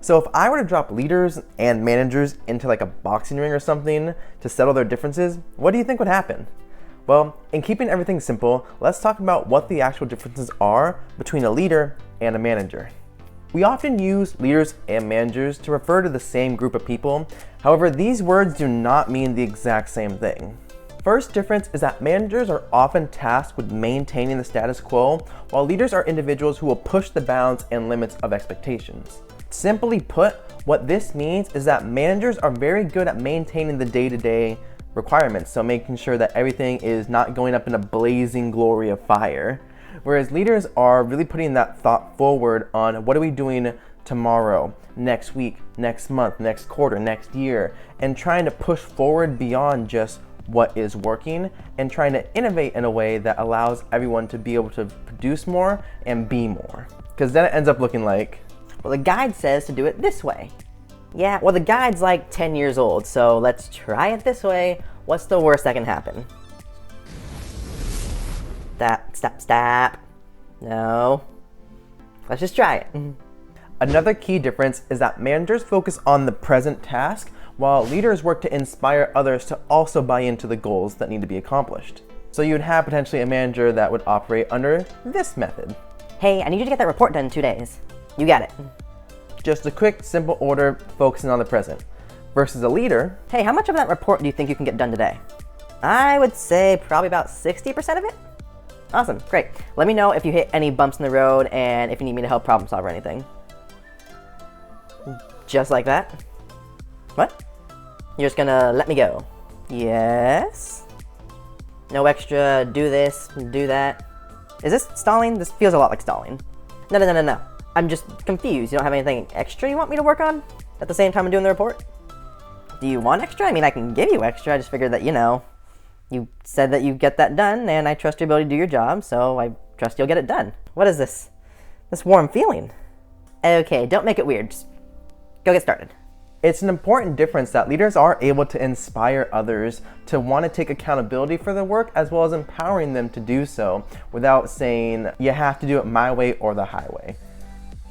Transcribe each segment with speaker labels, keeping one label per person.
Speaker 1: So if I were to drop leaders and managers into like a boxing ring or something to settle their differences, what do you think would happen? Well, in keeping everything simple, let's talk about what the actual differences are between a leader and a manager. We often use leaders and managers to refer to the same group of people. However, these words do not mean the exact same thing. First difference is that managers are often tasked with maintaining the status quo, while leaders are individuals who will push the bounds and limits of expectations. Simply put, what this means is that managers are very good at maintaining the day-to-day requirements, so making sure that everything is not going up in a blazing glory of fire. Whereas leaders are really putting that thought forward on what are we doing tomorrow, next week, next month, next quarter, next year, and trying to push forward beyond just what is working and trying to innovate in a way that allows everyone to be able to produce more and be more. Because then it ends up looking like,
Speaker 2: well, the guide says to do it this way. Yeah, well, the guide's like 10 years old, so let's try it this way. What's the worst that can happen? Stop. No. Let's just try it.
Speaker 1: Another key difference is that managers focus on the present task, while leaders work to inspire others to also buy into the goals that need to be accomplished. So you would have potentially a manager that would operate under this method.
Speaker 2: Hey, I need you to get that report done in 2 days. You got it.
Speaker 1: Just a quick, simple order focusing on the present. Versus a leader,
Speaker 2: hey, how much of that report do you think you can get done today? I would say probably about 60% of it. Awesome, great. Let me know if you hit any bumps in the road and if you need me to help problem solve or anything. Just like that? What? You're just gonna let me go? Yes? No extra, do this, do that. Is this stalling? This feels a lot like stalling. No. I'm just confused. You don't have anything extra you want me to work on at the same time I'm doing the report? Do you want extra? I mean, I can give you extra. I just figured that, you said that you get that done, and I trust your ability to do your job, so I trust you'll get it done. What is this? This warm feeling? Okay, don't make it weird. Just go get started.
Speaker 1: It's an important difference that leaders are able to inspire others to want to take accountability for their work, as well as empowering them to do so without saying, you have to do it my way or the highway.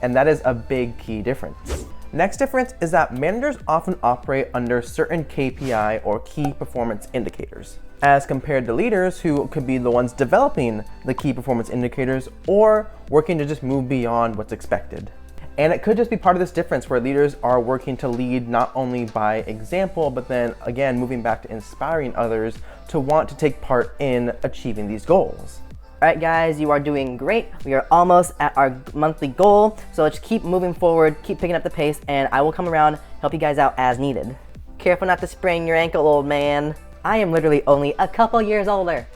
Speaker 1: And that is a big key difference. Next difference is that managers often operate under certain KPI or key performance indicators, as compared to leaders who could be the ones developing the key performance indicators or working to just move beyond what's expected. And it could just be part of this difference where leaders are working to lead not only by example, but then again, moving back to inspiring others to want to take part in achieving these goals.
Speaker 2: All right, guys, you are doing great. We are almost at our monthly goal, so let's keep moving forward, keep picking up the pace, and I will come around, help you guys out as needed. Careful not to sprain your ankle, old man. I am literally only a couple years older.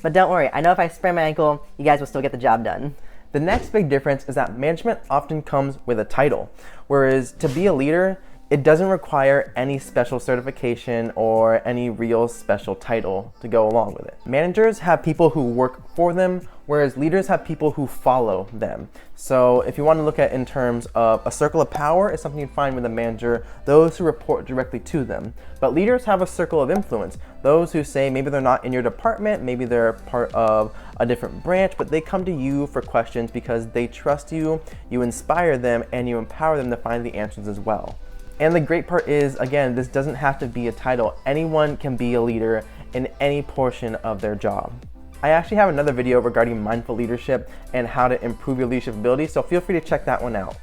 Speaker 2: But don't worry, I know if I sprain my ankle, you guys will still get the job done.
Speaker 1: The next big difference is that management often comes with a title, whereas to be a leader, it doesn't require any special certification or any real special title to go along with it. Managers have people who work for them, whereas leaders have people who follow them. So if you want to look at in terms of a circle of power is something you find with a manager, those who report directly to them. But leaders have a circle of influence, those who say maybe they're not in your department, maybe they're part of a different branch, but they come to you for questions because they trust you, you inspire them, and you empower them to find the answers as well. And the great part is, again, this doesn't have to be a title. Anyone can be a leader in any portion of their job. I actually have another video regarding mindful leadership and how to improve your leadership ability, so feel free to check that one out.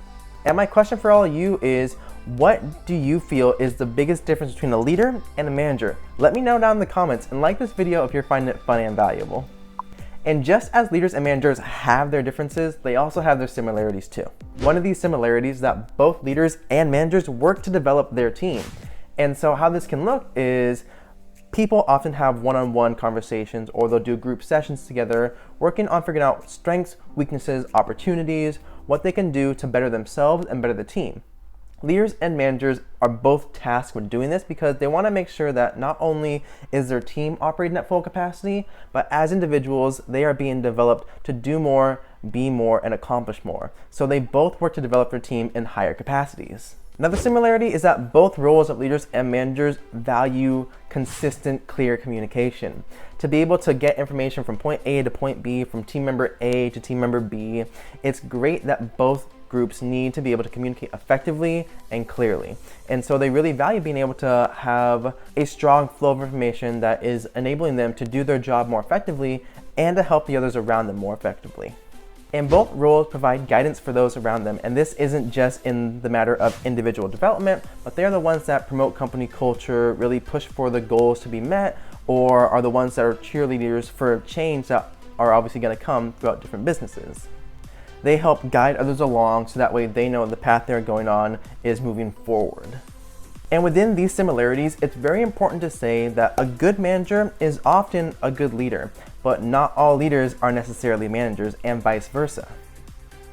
Speaker 1: And my question for all of you is, what do you feel is the biggest difference between a leader and a manager? Let me know down in the comments, and like this video if you're finding it funny and valuable. And just as leaders and managers have their differences, they also have their similarities too. One of these similarities is that both leaders and managers work to develop their team. And so how this can look is people often have one-on-one conversations, or they'll do group sessions together, working on figuring out strengths, weaknesses, opportunities, what they can do to better themselves and better the team. Leaders and managers are both tasked with doing this because they want to make sure that not only is their team operating at full capacity, but as individuals, they are being developed to do more, be more, and accomplish more. So they both work to develop their team in higher capacities. Another similarity is that both roles of leaders and managers value consistent, clear communication. To be able to get information from point A to point B, from team member A to team member B, it's great that both groups need to be able to communicate effectively and clearly. And so they really value being able to have a strong flow of information that is enabling them to do their job more effectively and to help the others around them more effectively. And both roles provide guidance for those around them, and this isn't just in the matter of individual development, but they're the ones that promote company culture, really push for the goals to be met, or are the ones that are cheerleaders for change that are obviously going to come throughout different businesses. They help guide others along so that way they know the path they're going on is moving forward. And within these similarities, it's very important to say that a good manager is often a good leader, but not all leaders are necessarily managers, and vice versa.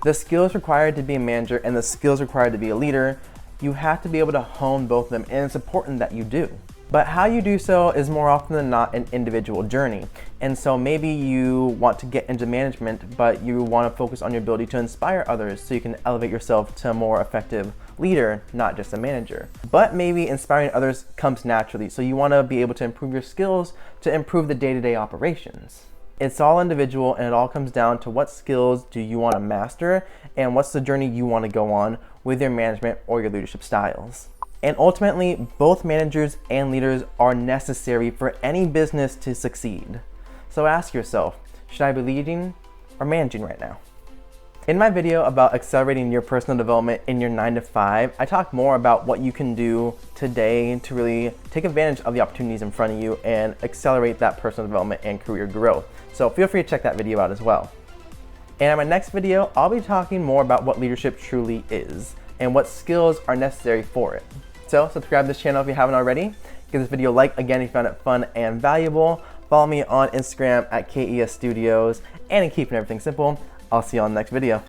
Speaker 1: The skills required to be a manager and the skills required to be a leader, you have to be able to hone both of them, and it's important that you do. But how you do so is more often than not an individual journey. And so maybe you want to get into management, but you want to focus on your ability to inspire others so you can elevate yourself to a more effective leader, not just a manager. But maybe inspiring others comes naturally, so you want to be able to improve your skills to improve the day-to-day operations. It's all individual, and it all comes down to what skills do you want to master and what's the journey you want to go on with your management or your leadership styles. And ultimately, both managers and leaders are necessary for any business to succeed. So ask yourself, should I be leading or managing right now? In my video about accelerating your personal development in your 9 to 5, I talk more about what you can do today to really take advantage of the opportunities in front of you and accelerate that personal development and career growth. So feel free to check that video out as well. And in my next video, I'll be talking more about what leadership truly is and what skills are necessary for it. So subscribe to this channel if you haven't already. Give this video a like again if you found it fun and valuable. Follow me on Instagram at KES Studios. And in keeping everything simple, I'll see you on the next video.